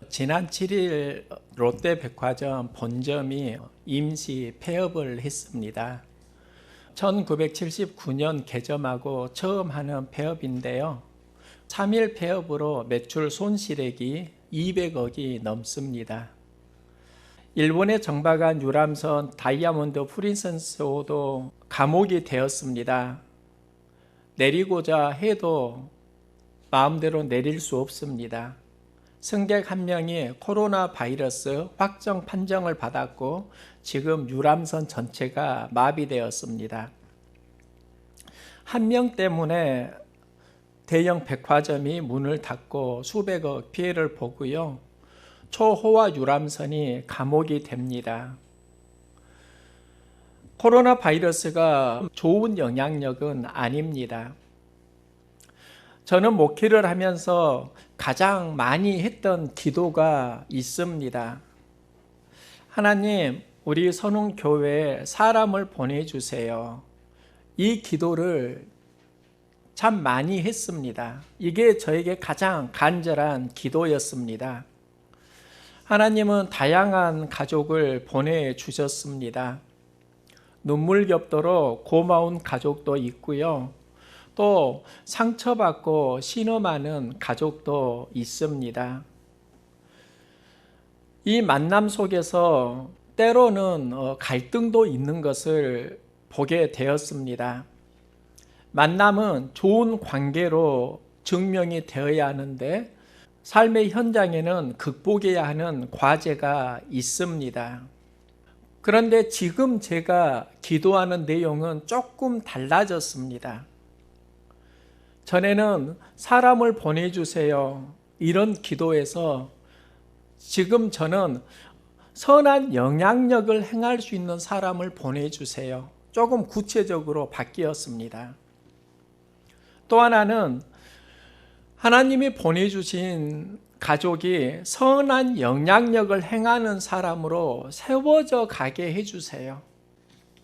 지난 7일 롯데백화점 본점이 임시 폐업을 했습니다. 1979년 개점하고 처음 하는 폐업인데요. 3일 폐업으로 매출 손실액이 200억이 넘습니다. 일본의 정박한 유람선 다이아몬드 프린세스호도 감옥이 되었습니다. 내리고자 해도 마음대로 내릴 수 없습니다. 승객 한 명이 코로나 바이러스 확정 판정을 받았고 지금 유람선 전체가 마비되었습니다. 한 명 때문에 대형 백화점이 문을 닫고 수백억 피해를 보고요. 초호화 유람선이 감옥이 됩니다. 코로나 바이러스가 좋은 영향력은 아닙니다. 저는 목회를 하면서 가장 많이 했던 기도가 있습니다. 하나님, 우리 선웅교회에 사람을 보내주세요. 이 기도를 참 많이 했습니다. 이게 저에게 가장 간절한 기도였습니다. 하나님은 다양한 가족을 보내주셨습니다. 눈물겹도록 고마운 가족도 있고요. 또 상처받고 신음하는 가족도 있습니다. 이 만남 속에서 때로는 갈등도 있는 것을 보게 되었습니다. 만남은 좋은 관계로 증명이 되어야 하는데 삶의 현장에는 극복해야 하는 과제가 있습니다. 그런데 지금 제가 기도하는 내용은 조금 달라졌습니다. 전에는 사람을 보내주세요. 이런 기도에서 지금 저는 선한 영향력을 행할 수 있는 사람을 보내주세요. 조금 구체적으로 바뀌었습니다. 또 하나는 하나님이 보내주신 가족이 선한 영향력을 행하는 사람으로 세워져 가게 해주세요.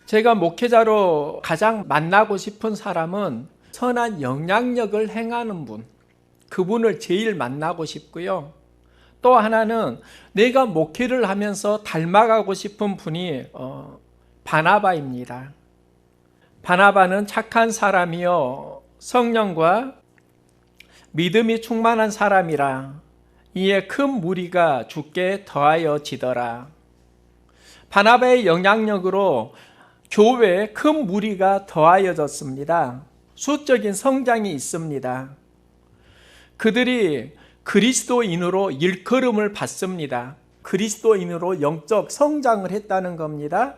제가 목회자로 가장 만나고 싶은 사람은 선한 영향력을 행하는 분, 그분을 제일 만나고 싶고요. 또 하나는 내가 목회를 하면서 닮아가고 싶은 분이 바나바입니다. 바나바는 착한 사람이요 성령과 믿음이 충만한 사람이라 이에 큰 무리가 주께 더하여지더라. 바나바의 영향력으로 교회에 큰 무리가 더하여졌습니다. 수적인 성장이 있습니다. 그들이 그리스도인으로 일컬음을 받습니다. 그리스도인으로 영적 성장을 했다는 겁니다.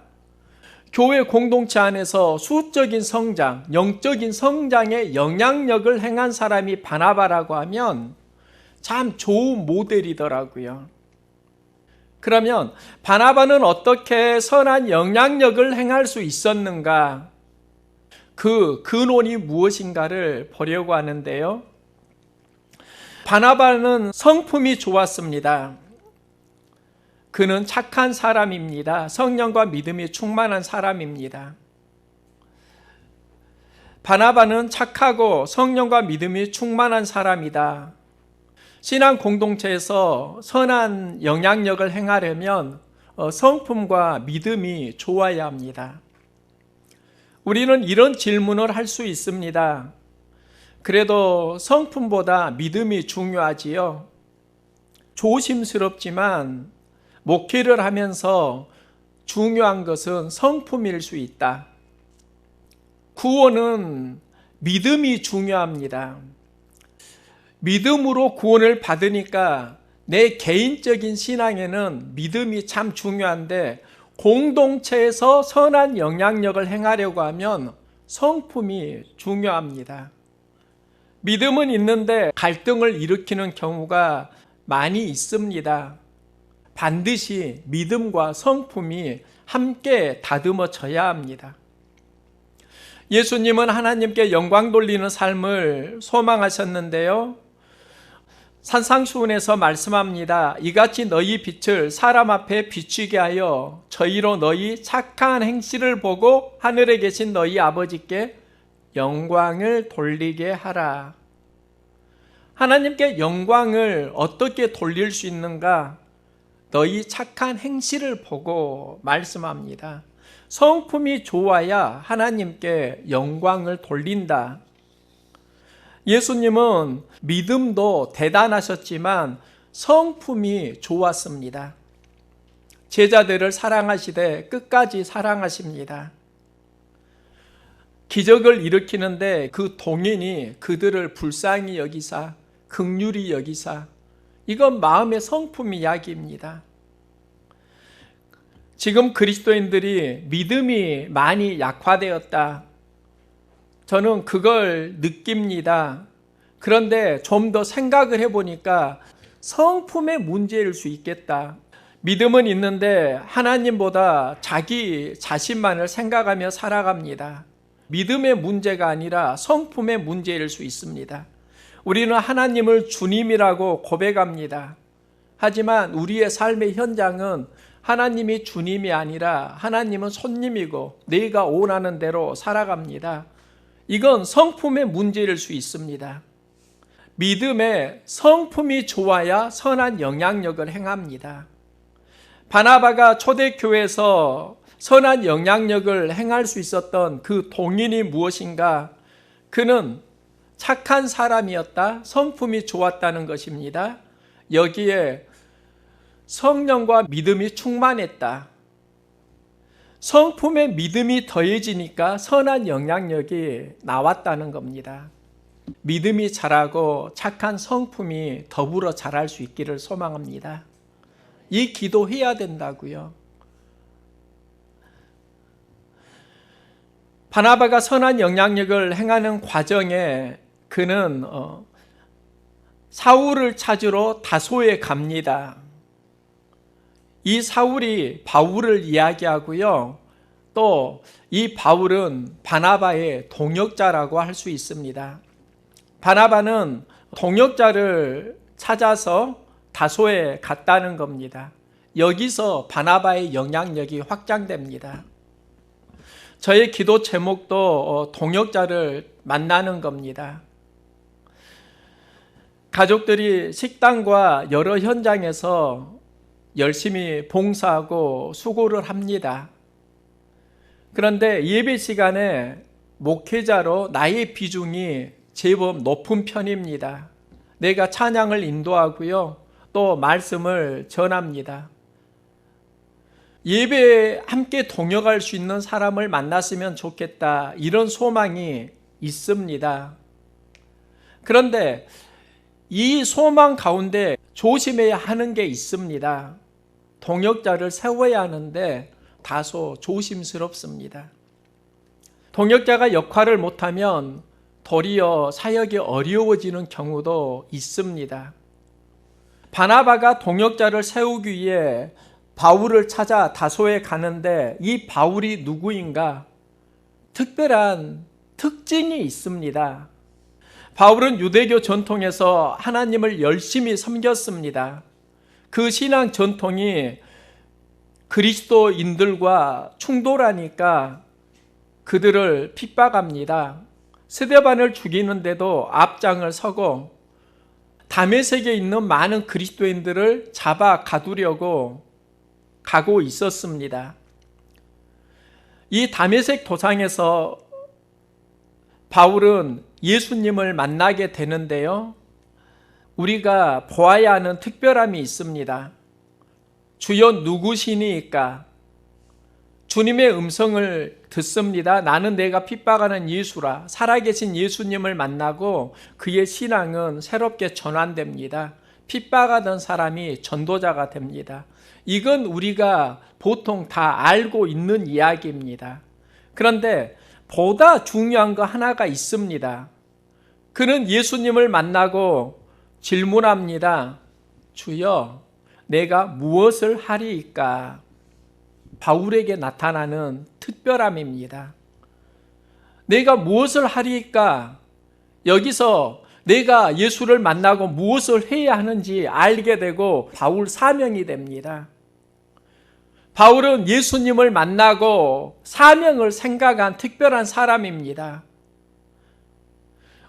교회 공동체 안에서 수적인 성장, 영적인 성장에 영향력을 행한 사람이 바나바라고 하면 참 좋은 모델이더라고요. 그러면 바나바는 어떻게 선한 영향력을 행할 수 있었는가? 그 근원이 무엇인가를 보려고 하는데요. 바나바는 성품이 좋았습니다. 그는 착한 사람입니다. 성령과 믿음이 충만한 사람입니다. 바나바는 착하고 성령과 믿음이 충만한 사람이다. 신앙 공동체에서 선한 영향력을 행하려면 성품과 믿음이 좋아야 합니다. 우리는 이런 질문을 할 수 있습니다. 그래도 성품보다 믿음이 중요하지요. 조심스럽지만 목회를 하면서 중요한 것은 성품일 수 있다. 구원은 믿음이 중요합니다. 믿음으로 구원을 받으니까 내 개인적인 신앙에는 믿음이 참 중요한데 공동체에서 선한 영향력을 행하려고 하면 성품이 중요합니다. 믿음은 있는데 갈등을 일으키는 경우가 많이 있습니다. 반드시 믿음과 성품이 함께 다듬어져야 합니다. 예수님은 하나님께 영광 돌리는 삶을 소망하셨는데요. 산상수훈에서 말씀합니다. 이같이 너희 빛을 사람 앞에 비추게 하여 저희로 너희 착한 행실을 보고 하늘에 계신 너희 아버지께 영광을 돌리게 하라. 하나님께 영광을 어떻게 돌릴 수 있는가? 너희 착한 행실을 보고 말씀합니다. 성품이 좋아야 하나님께 영광을 돌린다. 예수님은 믿음도 대단하셨지만 성품이 좋았습니다. 제자들을 사랑하시되 끝까지 사랑하십니다. 기적을 일으키는데 그 동인이 그들을 불쌍히 여기사 긍휼히 여기사, 이건 마음의 성품 이야기입니다. 지금 그리스도인들이 믿음이 많이 약화되었다. 저는 그걸 느낍니다. 그런데 좀 더 생각을 해보니까 성품의 문제일 수 있겠다. 믿음은 있는데 하나님보다 자기 자신만을 생각하며 살아갑니다. 믿음의 문제가 아니라 성품의 문제일 수 있습니다. 우리는 하나님을 주님이라고 고백합니다. 하지만 우리의 삶의 현장은 하나님이 주님이 아니라 하나님은 손님이고 내가 원하는 대로 살아갑니다. 이건 성품의 문제일 수 있습니다. 믿음의 성품이 좋아야 선한 영향력을 행합니다. 바나바가 초대교회에서 선한 영향력을 행할 수 있었던 그 동인이 무엇인가? 그는 착한 사람이었다. 성품이 좋았다는 것입니다. 여기에 성령과 믿음이 충만했다. 성품에 믿음이 더해지니까 선한 영향력이 나왔다는 겁니다. 믿음이 자라고 착한 성품이 더불어 자랄 수 있기를 소망합니다. 이 기도해야 된다고요. 바나바가 선한 영향력을 행하는 과정에 그는 사울을 찾으러 다소에 갑니다. 이 사울이 바울을 이야기하고요. 또 이 바울은 바나바의 동역자라고 할 수 있습니다. 바나바는 동역자를 찾아서 다소에 갔다는 겁니다. 여기서 바나바의 영향력이 확장됩니다. 저의 기도 제목도 동역자를 만나는 겁니다. 가족들이 식당과 여러 현장에서 열심히 봉사하고 수고를 합니다. 그런데 예배 시간에 목회자로 나의 비중이 제법 높은 편입니다. 내가 찬양을 인도하고요. 또 말씀을 전합니다. 예배에 함께 동역할 수 있는 사람을 만났으면 좋겠다. 이런 소망이 있습니다. 그런데 이 소망 가운데 조심해야 하는 게 있습니다. 동역자를 세워야 하는데 다소 조심스럽습니다. 동역자가 역할을 못하면 도리어 사역이 어려워지는 경우도 있습니다. 바나바가 동역자를 세우기 위해 바울을 찾아 다소에 가는데 이 바울이 누구인가? 특별한 특징이 있습니다. 바울은 유대교 전통에서 하나님을 열심히 섬겼습니다. 그 신앙 전통이 그리스도인들과 충돌하니까 그들을 핍박합니다. 스데반을 죽이는데도 앞장을 서고 다메섹에 있는 많은 그리스도인들을 잡아 가두려고 가고 있었습니다. 이 다메섹 도상에서 바울은 예수님을 만나게 되는데요. 우리가 보아야 하는 특별함이 있습니다. 주여 누구시니까? 주님의 음성을 듣습니다. 나는 내가 핍박하는 예수라. 살아계신 예수님을 만나고 그의 신앙은 새롭게 전환됩니다. 핍박하던 사람이 전도자가 됩니다. 이건 우리가 보통 다 알고 있는 이야기입니다. 그런데 보다 중요한 거 하나가 있습니다. 그는 예수님을 만나고 질문합니다. 주여, 내가 무엇을 하리이까? 바울에게 나타나는 특별함입니다. 내가 무엇을 하리이까? 여기서 내가 예수를 만나고 무엇을 해야 하는지 알게 되고 바울 사명이 됩니다. 바울은 예수님을 만나고 사명을 생각한 특별한 사람입니다.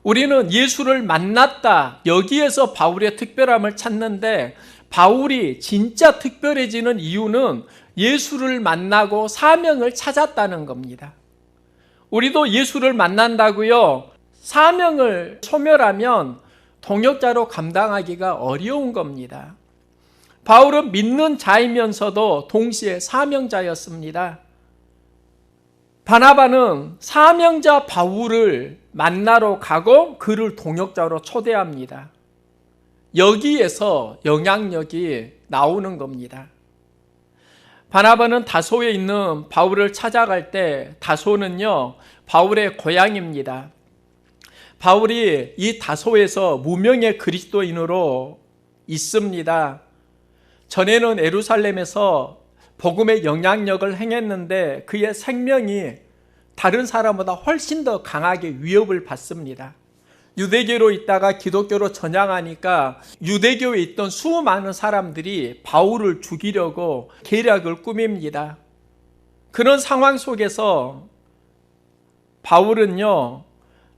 우리는 예수를 만났다. 여기에서 바울의 특별함을 찾는데 바울이 진짜 특별해지는 이유는 예수를 만나고 사명을 찾았다는 겁니다. 우리도 예수를 만난다고요. 사명을 소멸하면 동역자로 감당하기가 어려운 겁니다. 바울은 믿는 자이면서도 동시에 사명자였습니다. 바나바는 사명자 바울을 만나러 가고 그를 동역자로 초대합니다. 여기에서 영향력이 나오는 겁니다. 바나바는 다소에 있는 바울을 찾아갈 때 다소는요, 바울의 고향입니다. 바울이 이 다소에서 무명의 그리스도인으로 있습니다. 전에는 예루살렘에서 복음의 영향력을 행했는데 그의 생명이 다른 사람보다 훨씬 더 강하게 위협을 받습니다. 유대교로 있다가 기독교로 전향하니까 유대교에 있던 수많은 사람들이 바울을 죽이려고 계략을 꾸밉니다. 그런 상황 속에서 바울은요,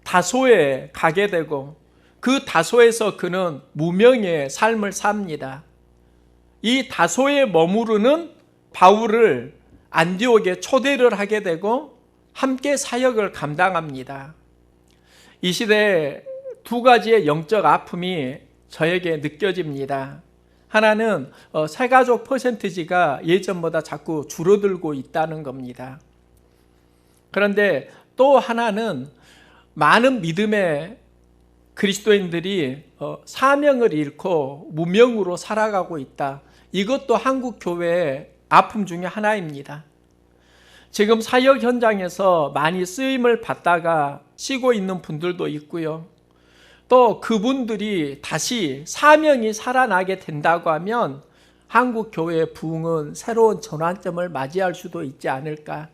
다소에 가게 되고 그 다소에서 그는 무명의 삶을 삽니다. 이 다소에 머무르는 바울을 안디옥에 초대를 하게 되고 함께 사역을 감당합니다. 이 시대에 두 가지의 영적 아픔이 저에게 느껴집니다. 하나는 새가족 퍼센티지가 예전보다 자꾸 줄어들고 있다는 겁니다. 그런데 또 하나는 많은 믿음의 그리스도인들이 사명을 잃고 무명으로 살아가고 있다. 이것도 한국 교회의 아픔 중에 하나입니다. 지금 사역 현장에서 많이 쓰임을 받다가 쉬고 있는 분들도 있고요. 또 그분들이 다시 사명이 살아나게 된다고 하면 한국 교회의 부흥은 새로운 전환점을 맞이할 수도 있지 않을까.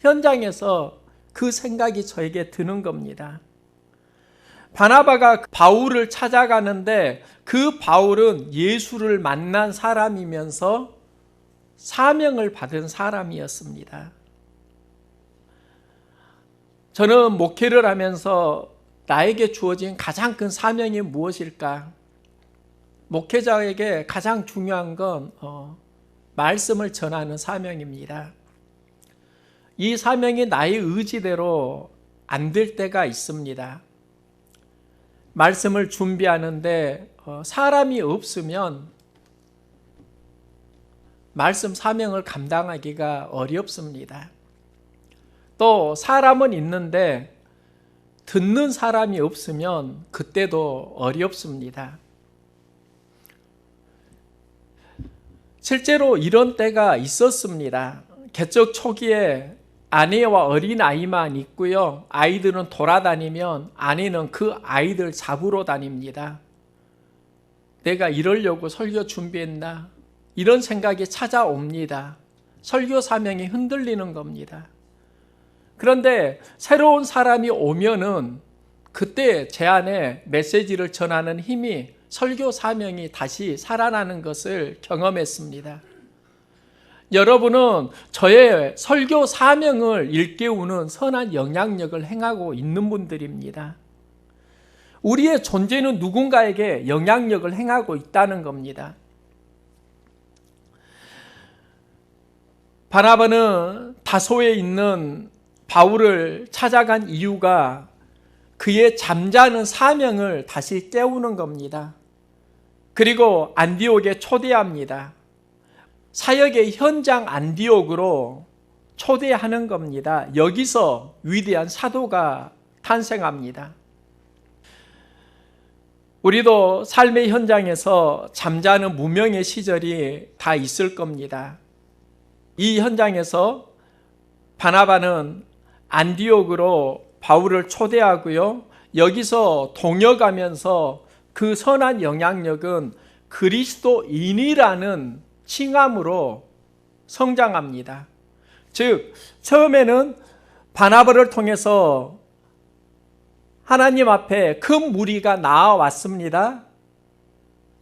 현장에서 그 생각이 저에게 드는 겁니다. 바나바가 바울을 찾아가는데 그 바울은 예수를 만난 사람이면서 사명을 받은 사람이었습니다. 저는 목회를 하면서 나에게 주어진 가장 큰 사명이 무엇일까? 목회자에게 가장 중요한 건 말씀을 전하는 사명입니다. 이 사명이 나의 의지대로 안 될 때가 있습니다. 말씀을 준비하는데 사람이 없으면 말씀 사명을 감당하기가 어렵습니다. 또 사람은 있는데 듣는 사람이 없으면 그때도 어렵습니다. 실제로 이런 때가 있었습니다. 개척 초기에 아내와 어린아이만 있고요. 아이들은 돌아다니면 아내는 그 아이들 잡으러 다닙니다. 내가 이러려고 설교 준비했나? 이런 생각이 찾아옵니다. 설교 사명이 흔들리는 겁니다. 그런데 새로운 사람이 오면은 그때 제 안에 메시지를 전하는 힘이 설교 사명이 다시 살아나는 것을 경험했습니다. 여러분은 저의 설교 사명을 일깨우는 선한 영향력을 행하고 있는 분들입니다. 우리의 존재는 누군가에게 영향력을 행하고 있다는 겁니다. 바나바는 다소에 있는 바울을 찾아간 이유가 그의 잠자는 사명을 다시 깨우는 겁니다. 그리고 안디옥에 초대합니다. 사역의 현장 안디옥으로 초대하는 겁니다. 여기서 위대한 사도가 탄생합니다. 우리도 삶의 현장에서 잠자는 무명의 시절이 다 있을 겁니다. 이 현장에서 바나바는 안디옥으로 바울을 초대하고요. 여기서 동역하면서 그 선한 영향력은 그리스도인이라는 칭함으로 성장합니다. 즉 처음에는 바나바를 통해서 하나님 앞에 큰 무리가 나와왔습니다.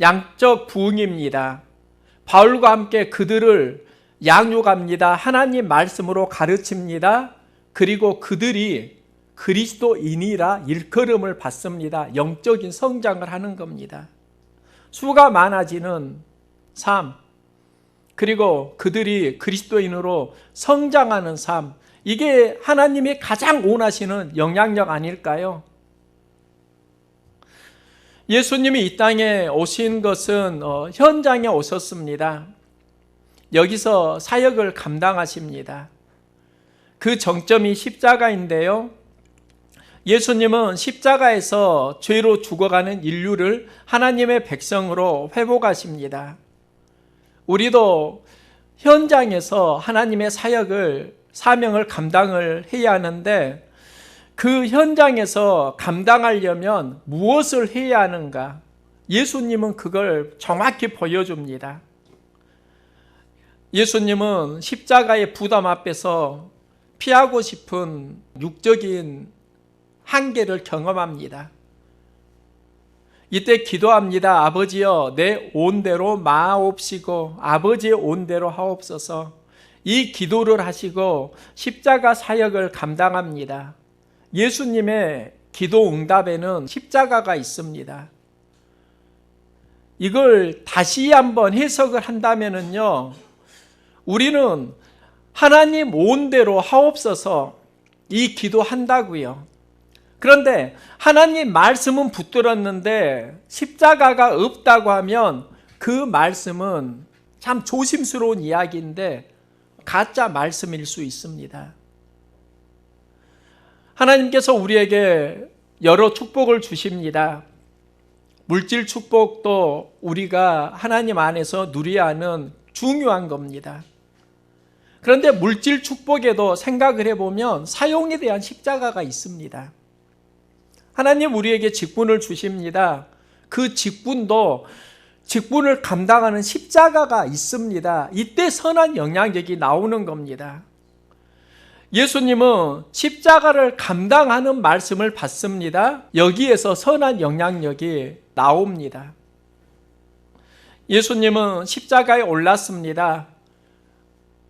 양적 부흥입니다. 바울과 함께 그들을 양육합니다. 하나님 말씀으로 가르칩니다. 그리고 그들이 그리스도인이라 일컬음을 받습니다. 영적인 성장을 하는 겁니다. 수가 많아지는 삶, 그리고 그들이 그리스도인으로 성장하는 삶, 이게 하나님이 가장 원하시는 영향력 아닐까요? 예수님이 이 땅에 오신 것은 현장에 오셨습니다. 여기서 사역을 감당하십니다. 그 정점이 십자가인데요. 예수님은 십자가에서 죄로 죽어가는 인류를 하나님의 백성으로 회복하십니다. 우리도 현장에서 하나님의 사명을 감당을 해야 하는데, 그 현장에서 감당하려면 무엇을 해야 하는가? 예수님은 그걸 정확히 보여줍니다. 예수님은 십자가의 부담 앞에서 피하고 싶은 육적인 한계를 경험합니다. 이때 기도합니다. 아버지여, 내 온대로 마옵시고 아버지의 온대로 하옵소서. 이 기도를 하시고 십자가 사역을 감당합니다. 예수님의 기도 응답에는 십자가가 있습니다. 이걸 다시 한번 해석을 한다면요, 우리는 하나님 온대로 하옵소서 이 기도한다고요. 그런데 하나님 말씀은 붙들었는데 십자가가 없다고 하면 그 말씀은 참 조심스러운 이야기인데 가짜 말씀일 수 있습니다. 하나님께서 우리에게 여러 축복을 주십니다. 물질 축복도 우리가 하나님 안에서 누려야 하는 중요한 겁니다. 그런데 물질 축복에도 생각을 해보면 사용에 대한 십자가가 있습니다. 하나님 우리에게 직분을 주십니다. 그 직분을 감당하는 십자가가 있습니다. 이때 선한 영향력이 나오는 겁니다. 예수님은 십자가를 감당하는 말씀을 받습니다. 여기에서 선한 영향력이 나옵니다. 예수님은 십자가에 올랐습니다.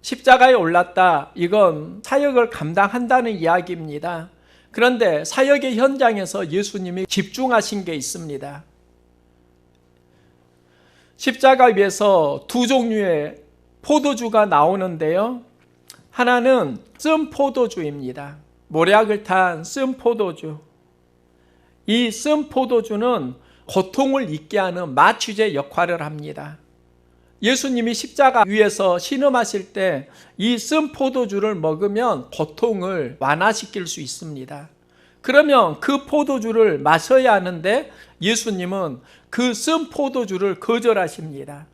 십자가에 올랐다. 이건 사역을 감당한다는 이야기입니다. 그런데 사역의 현장에서 예수님이 집중하신 게 있습니다. 십자가 위에서 두 종류의 포도주가 나오는데요. 하나는 쓴 포도주입니다. 모략을 탄 쓴 포도주. 이 쓴 포도주는 고통을 잊게 하는 마취제 역할을 합니다. 예수님이 십자가 위에서 신음하실 때 이 쓴 포도주를 먹으면 고통을 완화시킬 수 있습니다. 그러면 그 포도주를 마셔야 하는데 예수님은 그 쓴 포도주를 거절하십니다.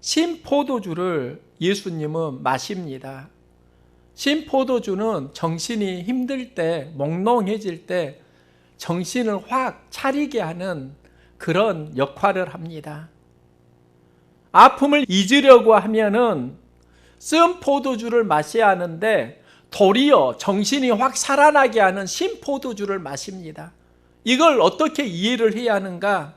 신 포도주를 예수님은 마십니다. 신 포도주는 정신이 힘들 때, 몽롱해질 때 정신을 확 차리게 하는 그런 역할을 합니다. 아픔을 잊으려고 하면은 쓴 포도주를 마셔야 하는데 도리어 정신이 확 살아나게 하는 신 포도주를 마십니다. 이걸 어떻게 이해를 해야 하는가?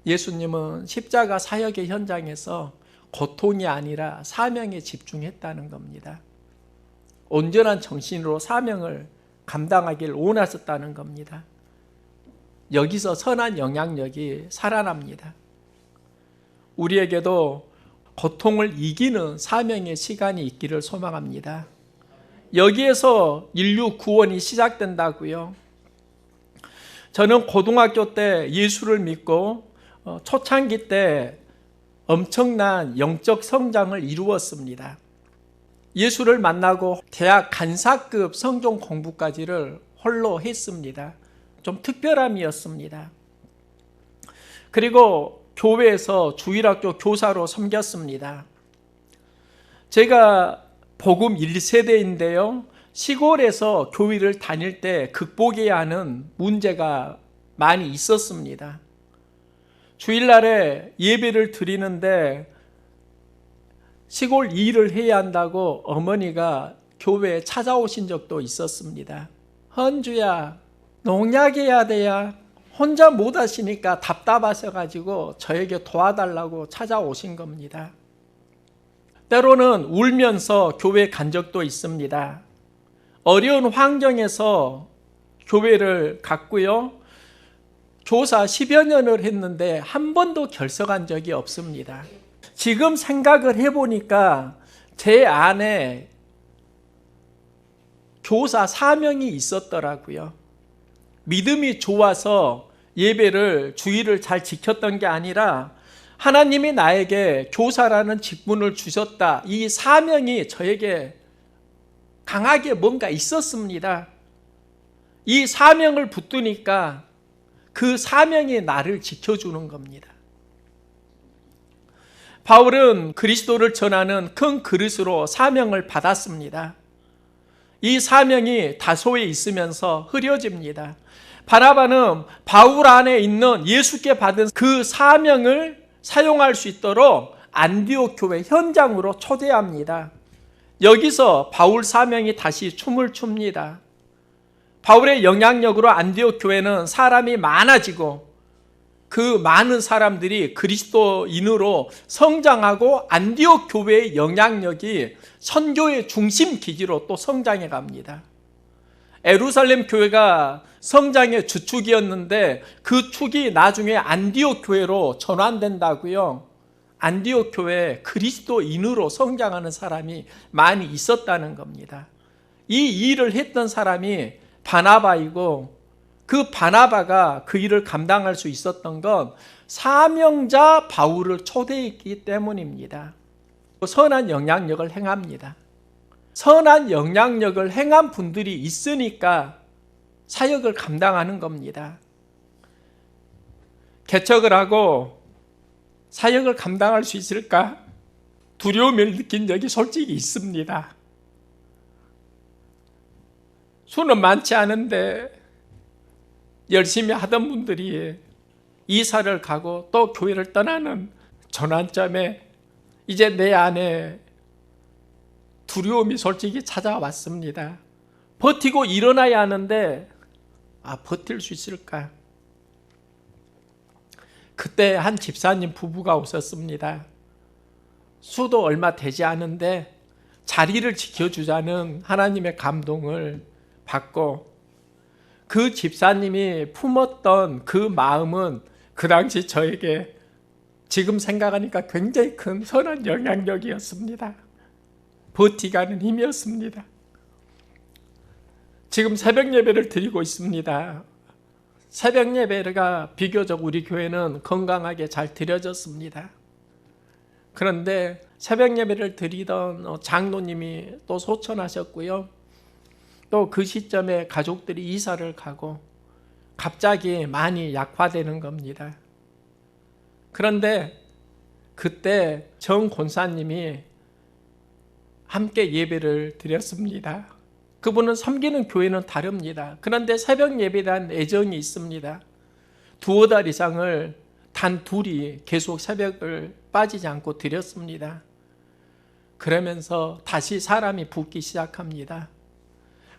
예수님은 십자가 사역의 현장에서 고통이 아니라 사명에 집중했다는 겁니다. 온전한 정신으로 사명을 감당하길 원하셨다는 겁니다. 여기서 선한 영향력이 살아납니다. 우리에게도 고통을 이기는 사명의 시간이 있기를 소망합니다. 여기에서 인류 구원이 시작된다고요. 저는 고등학교 때 예수를 믿고 초창기 때 엄청난 영적 성장을 이루었습니다. 예수를 만나고 대학 간사급 성경 공부까지를 홀로 했습니다. 좀 특별함이었습니다. 그리고 교회에서 주일학교 교사로 섬겼습니다. 제가 복음 1세대인데요. 시골에서 교회를 다닐 때 극복해야 하는 문제가 많이 있었습니다. 주일날에 예배를 드리는데 시골 일을 해야 한다고 어머니가 교회에 찾아오신 적도 있었습니다. 헌주야, 농약해야 돼야. 혼자 못 하시니까 답답하셔가지고 저에게 도와달라고 찾아오신 겁니다. 때로는 울면서 교회에 간 적도 있습니다. 어려운 환경에서 교회를 갔고요. 교사 10여 년을 했는데 한 번도 결석한 적이 없습니다. 지금 생각을 해보니까 제 안에 교사 사명이 있었더라고요. 믿음이 좋아서 예배를 주일을 잘 지켰던 게 아니라 하나님이 나에게 교사라는 직분을 주셨다. 이 사명이 저에게 강하게 뭔가 있었습니다. 이 사명을 붙드니까 그 사명이 나를 지켜주는 겁니다. 바울은 그리스도를 전하는 큰 그릇으로 사명을 받았습니다. 이 사명이 다소에 있으면서 흐려집니다. 바나바는 바울 안에 있는 예수께 받은 그 사명을 사용할 수 있도록 안디옥 교회 현장으로 초대합니다. 여기서 바울 사명이 다시 춤을 춥니다. 바울의 영향력으로 안디옥 교회는 사람이 많아지고 그 많은 사람들이 그리스도인으로 성장하고 안디옥 교회의 영향력이 선교의 중심 기지로 또 성장해 갑니다. 예루살렘 교회가 성장의 주축이었는데 그 축이 나중에 안디옥 교회로 전환된다고요. 안디옥 교회에 그리스도인으로 성장하는 사람이 많이 있었다는 겁니다. 이 일을 했던 사람이 바나바이고 그 바나바가 그 일을 감당할 수 있었던 건 사명자 바울을 초대했기 때문입니다. 선한 영향력을 행합니다. 선한 영향력을 행한 분들이 있으니까 사역을 감당하는 겁니다. 개척을 하고 사역을 감당할 수 있을까? 두려움을 느낀 적이 솔직히 있습니다. 수는 많지 않은데 열심히 하던 분들이 이사를 가고 또 교회를 떠나는 전환점에 이제 내 안에 두려움이 솔직히 찾아왔습니다. 버티고 일어나야 하는데 버틸 수 있을까? 그때 한 집사님 부부가 오셨습니다. 수도 얼마 되지 않은데 자리를 지켜주자는 하나님의 감동을 받고 그 집사님이 품었던 그 마음은 그 당시 저에게 지금 생각하니까 굉장히 큰 선한 영향력이었습니다. 버티가는 힘이었습니다. 지금 새벽 예배를 드리고 있습니다. 새벽 예배가 비교적 우리 교회는 건강하게 잘 드려졌습니다. 그런데 새벽 예배를 드리던 장로님이 또 소천하셨고요. 또 그 시점에 가족들이 이사를 가고 갑자기 많이 약화되는 겁니다. 그런데 그때 정 권사님이 함께 예배를 드렸습니다. 그분은 섬기는 교회는 다릅니다. 그런데 새벽 예배에 대한 애정이 있습니다. 두어 달 이상을 단 둘이 계속 새벽을 빠지지 않고 드렸습니다. 그러면서 다시 사람이 붙기 시작합니다.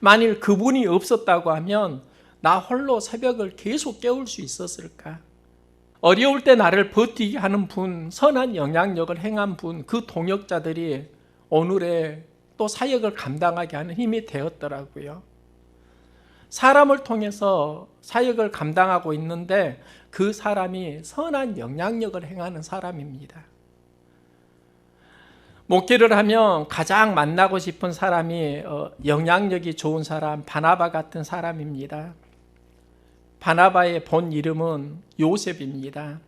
만일 그분이 없었다고 하면 나 홀로 새벽을 계속 깨울 수 있었을까? 어려울 때 나를 버티게 하는 분, 선한 영향력을 행한 분, 그 동역자들이 오늘의 또 사역을 감당하게 하는 힘이 되었더라고요. 사람을 통해서 사역을 감당하고 있는데 그 사람이 선한 영향력을 행하는 사람입니다. 목회를 하면 가장 만나고 싶은 사람이 영향력이 좋은 사람, 바나바 같은 사람입니다. 바나바의 본 이름은 요셉입니다.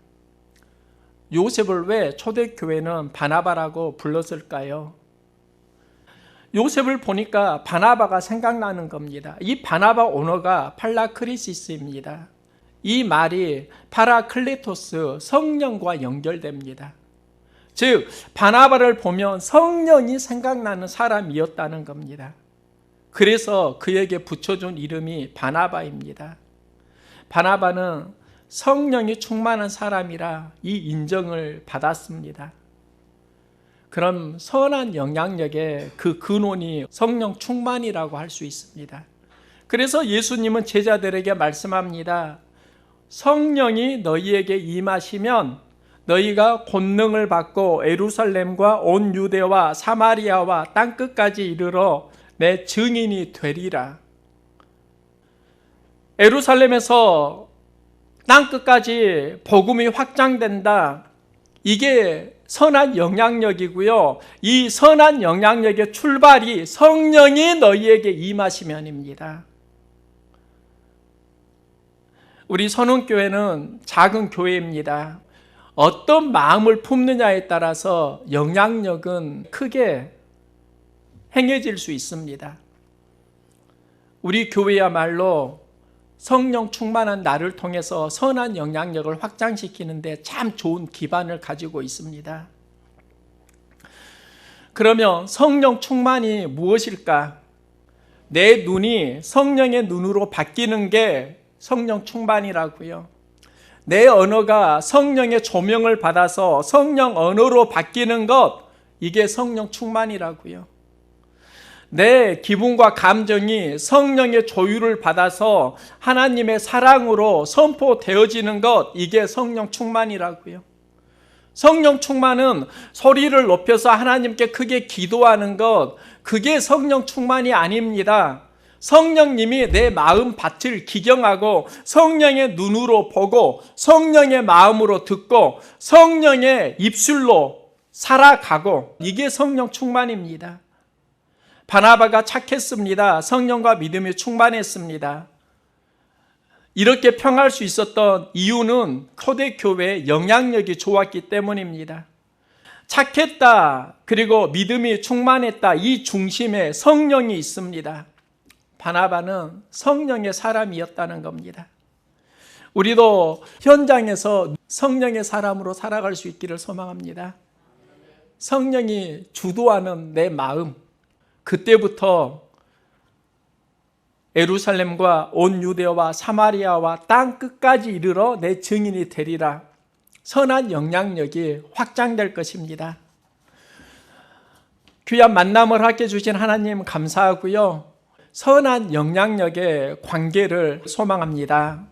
요셉을 왜 초대교회는 바나바라고 불렀을까요? 요셉을 보니까 바나바가 생각나는 겁니다. 이 바나바 언어가 팔라크리시스입니다. 이 말이 파라클레토스, 성령과 연결됩니다. 즉 바나바를 보면 성령이 생각나는 사람이었다는 겁니다. 그래서 그에게 붙여준 이름이 바나바입니다. 바나바는 성령이 충만한 사람이라 이 인정을 받았습니다. 그럼 선한 영향력의 그 근원이 성령 충만이라고 할 수 있습니다. 그래서 예수님은 제자들에게 말씀합니다. 성령이 너희에게 임하시면 너희가 권능을 받고 예루살렘과 온 유대와 사마리아와 땅끝까지 이르러 내 증인이 되리라. 예루살렘에서 땅끝까지 복음이 확장된다. 이게 선한 영향력이고요. 이 선한 영향력의 출발이 성령이 너희에게 임하시면입니다. 우리 선운교회는 작은 교회입니다. 어떤 마음을 품느냐에 따라서 영향력은 크게 행해질 수 있습니다. 우리 교회야말로 성령 충만한 나를 통해서 선한 영향력을 확장시키는데 참 좋은 기반을 가지고 있습니다. 그러면 성령 충만이 무엇일까? 내 눈이 성령의 눈으로 바뀌는 게 성령 충만이라고요. 내 언어가 성령의 조명을 받아서 성령 언어로 바뀌는 것, 이게 성령 충만이라고요. 내 기분과 감정이 성령의 조율을 받아서 하나님의 사랑으로 선포되어지는 것, 이게 성령 충만이라고요. 성령 충만은 소리를 높여서 하나님께 크게 기도하는 것, 그게 성령 충만이 아닙니다. 성령님이 내 마음 밭을 기경하고 성령의 눈으로 보고 성령의 마음으로 듣고 성령의 입술로 살아가고, 이게 성령 충만입니다. 바나바가 착했습니다. 성령과 믿음이 충만했습니다. 이렇게 평할 수 있었던 이유는 초대교회의 영향력이 좋았기 때문입니다. 착했다, 그리고 믿음이 충만했다, 이 중심에 성령이 있습니다. 바나바는 성령의 사람이었다는 겁니다. 우리도 현장에서 성령의 사람으로 살아갈 수 있기를 소망합니다. 성령이 주도하는 내 마음, 그때부터 예루살렘과 온 유대와 사마리아와 땅 끝까지 이르러 내 증인이 되리라. 선한 영향력이 확장될 것입니다. 귀한 만남을 하게 주신 하나님 감사하고요. 선한 영향력의 관계를 소망합니다.